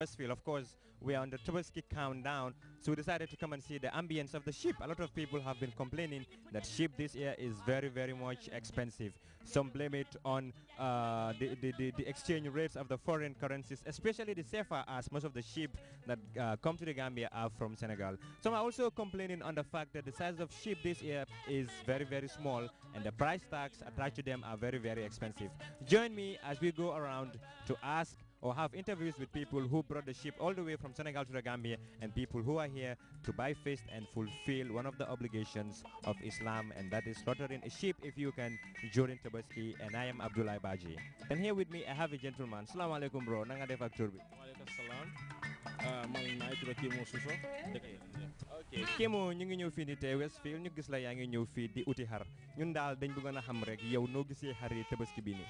Westfield. Of course, we are on the Tobaski countdown, so we decided to come and see the ambience of the sheep. A lot of people have been complaining that sheep this year is very, very much expensive. Some blame it on the exchange rates of the foreign currencies, especially the CFA, as most of the sheep that come to the Gambia are from Senegal. Some are also complaining on the fact that the size of sheep this year is very, very small, and the price tags attached to them are very, very expensive. Join me as we go around to ask or have interviews with people who brought the sheep all the way from Senegal to the Gambia and people who are here to buy fish and fulfill one of the obligations of Islam, and that is slaughtering a sheep if you can during Tabaski. And I am Abdullah Baji. And here with me I have a gentleman. Assalamu alaikum bro. Nanga def ak tur bi? Wa alaikum salam. Man maa ngi tudd Kimo Suso. Okay, Kimo ñu ngi ñëw fii ni tey Westfield ñu gis la yaa ngi ñëw fii di uti xar. Ñun daal dañ bëggoon a xam rek yow noo gisee xar yi Tabaski bi nii.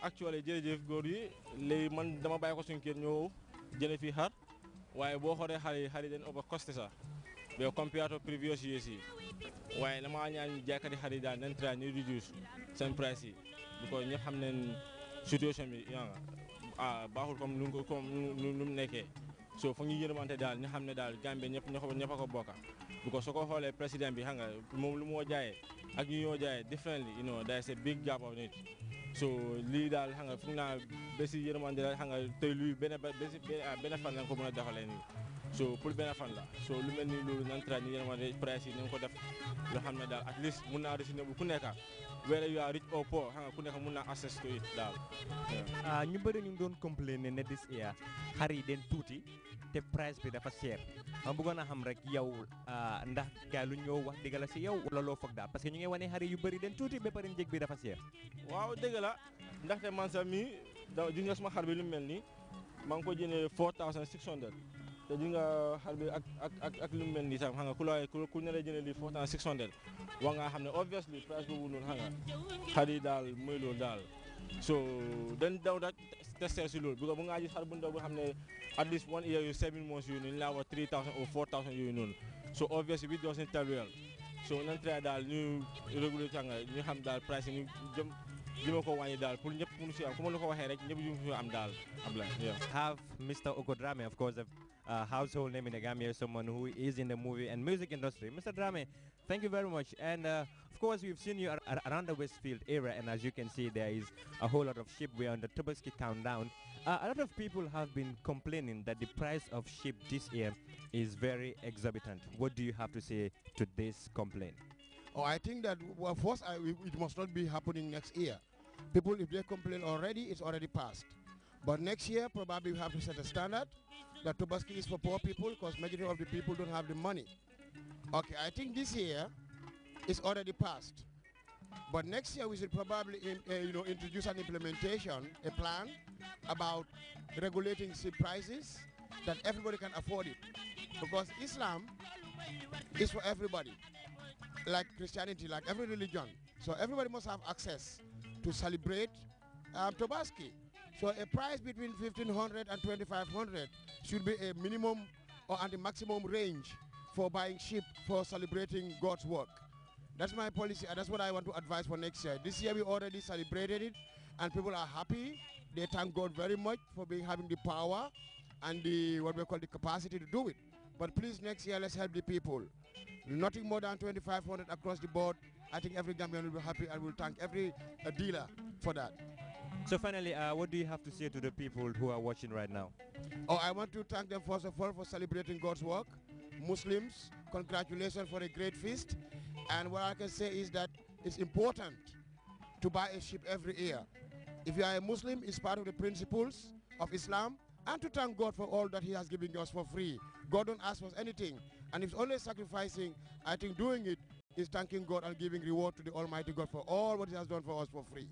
Actually jërëjëf góor yi léegi man dama bàyyi ko suñu kër ñëw jële fii xar waaye boo xoolee xar yi dañ over cost sax mais compared to previous years yi waaye dama ñaan jaaykat yi xar yi daal nañ try ñu reduce seen price yi because ñëpp xam nañ situation bi baaxul comme nu mu nekkee so foog ñu yërmante daal ñu xam ne daal Gambie ñëpp a ko bokka because soo ko xoolee président bi xam nga moom lu moo jaayee ak ñu ñoo jaayee differently there's a big gap of it. So lii daal xam nga fu naa bési yërmande la xam nga tey luy benn fan lañ ko mën a defalee nii so pour benn fan la so lu mel ni loolu nan tra ni yërmande price yi nañ ko def loo xam ne daal at least mun naa reasonable bu ku nekka whether you are rich or poor xam nga ku nekk mun naa access to it daal. ñu bëri ñu doon complain ne this year xar yi den tuuti te price bi dafa cher ma bëggoon a xam rek yow ndax gaa lu ñëw wax dëgg la si yow wala loo foog daal parce que ñu ngi wane xar yu bëri den tuuti ba pare njëg bi dafa cher. waaw dëgg la ndaxte man sax mii gis nga sama xar bi lu mel nii maa ngi ko jëndee 4600 te gis nga xar bi ak lu mel nii sax xam nga ku ne la jëndee lii 4600 wax nga xam ne obviously price boobu noonu xam nga xar yi daal mooy loolu daal so dañ daw da testé si loolu bi bu nga gis xar bu ndaw bu xam ne at least 1 year yu 7 months yooyu noonu laa wax 3000 or 4000 yooyu noonu so obviously we doesn't tell well so nañ try daal ñu réguler xam nga ñu xam daal price yi ñu jëma ko wàññi daal pour ñëpp mun si am comme lu ko waxee rek ñëpp ñu am daal have Mr. Okodrame, of course, a household name in the Gambia, someone who is in the movie and music industry. Mr. Drame, thank you very much. And of course, we've seen you around the Westfield area, and as you can see, there is a whole lot of sheep. We are on the Tobaski countdown. A lot of people have been complaining that the price of sheep this year is very exorbitant. What do you have to say to this complaint? Oh, I think that, well, first, it must not be happening next year. People, if they complain already, it's already passed. But next year, probably we have to set a standard that Tobaski is for poor people because majority of the people don't have the money. Okay, I think this year it's already passed. But next year we should probably introduce an implementation, a plan about regulating seed prices that everybody can afford it. Because Islam is for everybody, like Christianity, like every religion. So everybody must have access to celebrate Tobaski. So a price between 1,500 and 2,500 should be a minimum or and the maximum range for buying sheep for celebrating God's work. That's my policy, and that's what I want to advise for next year. This year we already celebrated it, and people are happy. They thank God very much for having the power and the what we call the capacity to do it. But please, next year let's help the people. Nothing more than 2,500 across the board. I think every Gambian will be happy and will thank every dealer for that. So finally, what do you have to say to the people who are watching right now? Oh, I want to thank them first of all for celebrating God's work. Muslims, congratulations for a great feast. And what I can say is that it's important to buy a sheep every year. If you are a Muslim, it's part of the principles of Islam, and to thank God for all that he has given us for free. God don't ask for anything. And if it's only sacrificing, I think doing it is thanking God and giving reward to the Almighty God for all what he has done for us for free.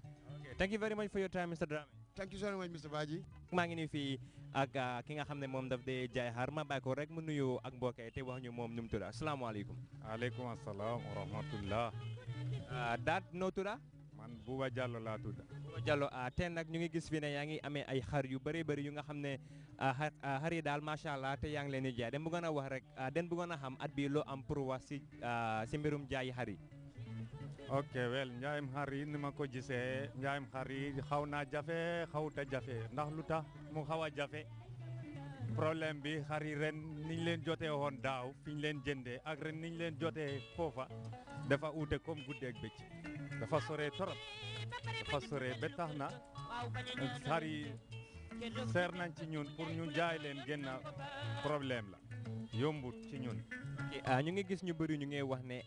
Thank you very much for your time, Mr. Drame. Thank you so much, Mr. Baji. maa ngi nii fii ak ki nga xam ne moom daf dee jaay xar ma bàyyi ko rek mu nuyu ak mbokk yi te wax ñu moom nu mu tudd asalaamaaleykum. Aleykum assalam wa rahmatullah. Daat noo tudd? Man Buba Jallo laa tudd. Buba Jallo tey nag ñu ngi gis fii ne yaa ngi amee ay xar yu bëree bëri yu nga xam ne xar yi daal macha allah te yaa ngi leen di jaay den bëggoon a wax rek den bëggoon a xam at bii loo am pour wax si mbirum jaayi xar yi. ok wel njaayam xar yi ni ma ko gisee njaayam xar yi xaw naa jafe xawta jafe ndax lu tax mu xaw a jafe problème bi xar yi ren niñ leen jotee woon daaw fi ñu leen jëndee ak ren niñ leen jotee foofa dafa uute comme guddi ak bëccëg dafa sore torop dafa sore ba tax na xar yi seer nañ ci ñun pour ñu jaay leen génn problème la yombut ci ñun. ñu ngi gis ñu bëri ñu ngi wax ne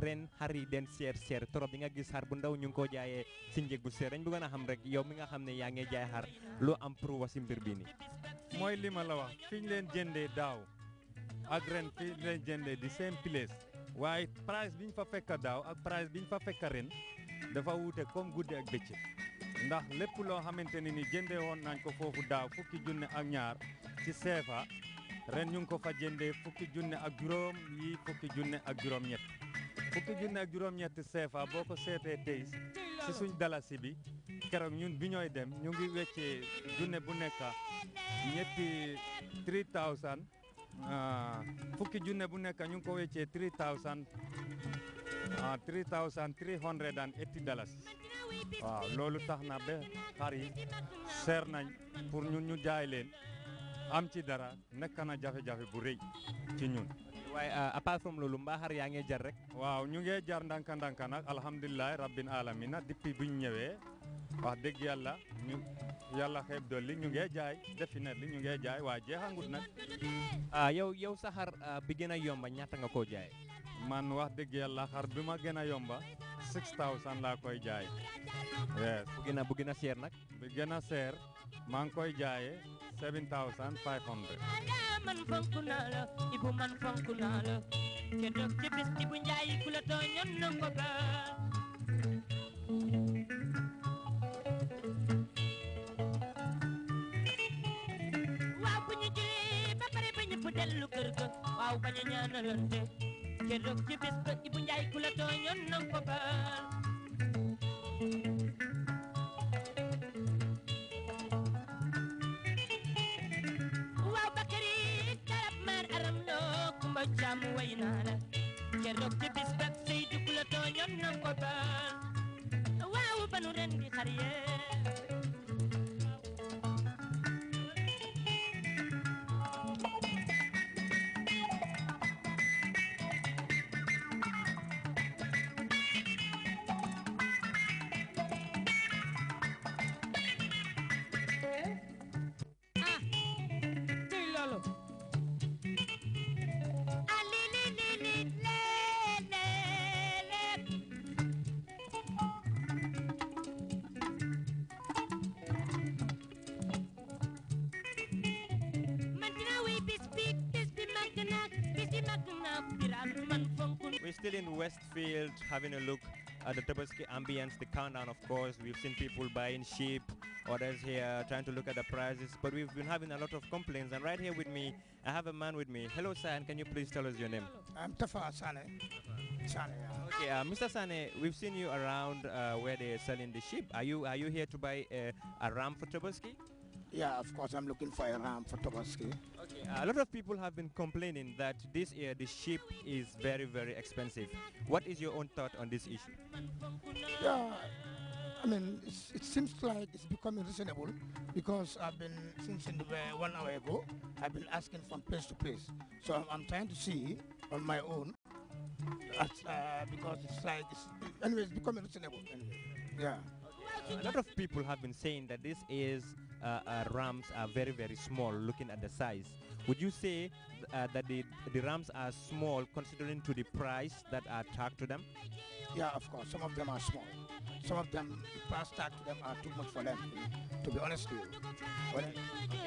ren xar yi den seer trop di nga gis xar bu ndaw ñu ngi ko jaayee si njëg bu seer dañ bëggoon a xam rek yow mi nga xam ne yaa ngi jaay xar loo am pour wax si mbir bi nii. mooy li ma la wax fi ñu leen jëndee daaw ak ren fi ñu leen jëndee di same place waaye price bi ñu fa fekk daaw ak price bi ñu fa fekk ren dafa wuute comme guddi ak bëccëg ndax lépp loo xamante ne ni jëndee woon nañ ko foofu daaw fukki junne ak ñaar ci CFA ren ñu ngi ko fa jëndee fukki junne ak juróom yi fukki junne ak juróom-ñett fukki junne ak juróom-ñett CFA boo ko seetee tey si suñ dalasi bi keroog ñun bi ñooy dem ñu ngi weccee junne bu nekk ñetti 3000 fukki junne bu nekk ñu ngi ko weccee 3,380 dollars waaw loolu tax na ba xar yi seer nañ pour ñun ñu jaay leen am ci dara nekk na jafe-jafe bu rëy ci ñun. waaye apart from loolu mbaa xar yaa ngi jar rek. waaw ñu ngi jar ndànk-ndànk nag alhamdulilah rabbil alamina depuis bu ñu ñëwee wax dëgg yàlla ñu yàlla xeeb dolli ñu ngi jaay definitely ñu ngi jaay waa jeexangut nag. yow sa xar bi gën a yomba ñaata nga koo jaay. man wax dëgg yàlla xar bi ma gën a yomba 6000 laa koy jaay. yes bu gën a seer nag. bi gën a seer maa ngi koy jaayee 7500. man fonk naa la ibu man fonk naa la ke dog ci bis ibu njaay ku la tooñoon na ko baal waaw bu ñu julee ba pare ba ñëpp dellu kër ga waaw bañ a ñaanalante ke dog ci bis ba ibu njaay ku la tooñoon na ko baal jam way naa la keroog ci bis bak sey dugg la tooñoon na ko baal waaw banu ren di xar yee We're still in Westfield having a look at the Tobaski ambience, the countdown, of course. We've seen people buying sheep, others here trying to look at the prices, but we've been having a lot of complaints. And right here with me, I have a man with me. Hello, sir, and can you please tell us your name? I'm Tafa Sane. Sane, yeah. Okay, Mr. Sane, we've seen you around where they're selling the sheep. Are you here to buy a ram for Tobaski? Yeah, of course, I'm looking for a ram for Tobaski. Okay, a lot of people have been complaining that this year the sheep is very, very expensive. What is your own thought on this issue? Yeah, I mean, it seems like it's becoming reasonable because I've been, since 1 hour ago, I've been asking from place to place. So I'm trying to see on my own because it's like, anyway, it's becoming reasonable. Anyway. Yeah. A lot of people have been saying that this is rams are very, very small looking at the size. Would you say that the rams are small considering to the price that are tagged to them? Yeah, of course. Some of them are small. Some of them, the price tag to them are too much for them, to be honest with you.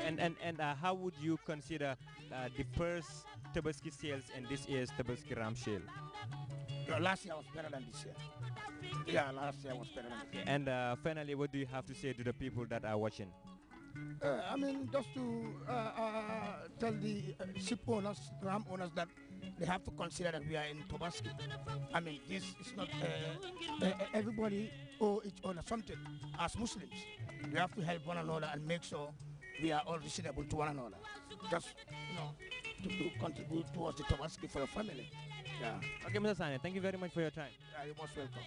And how would you consider the first Tobaski sales and this year's Tobaski ram sale? Last year was better than this year. Yeah, last year was better than this year. And finally, what do you have to say to the people that are watching? I mean, just to tell the sheep owners, ram owners, that they have to consider that we are in Tobaski. I mean, this is not everybody owe each other something. As Muslims, we have to help one another and make sure we are all reasonable to one another. Just, to contribute towards the Tobaski for your family. Yeah. Okay, Mr. Sane, thank you very much for your time. You're most welcome.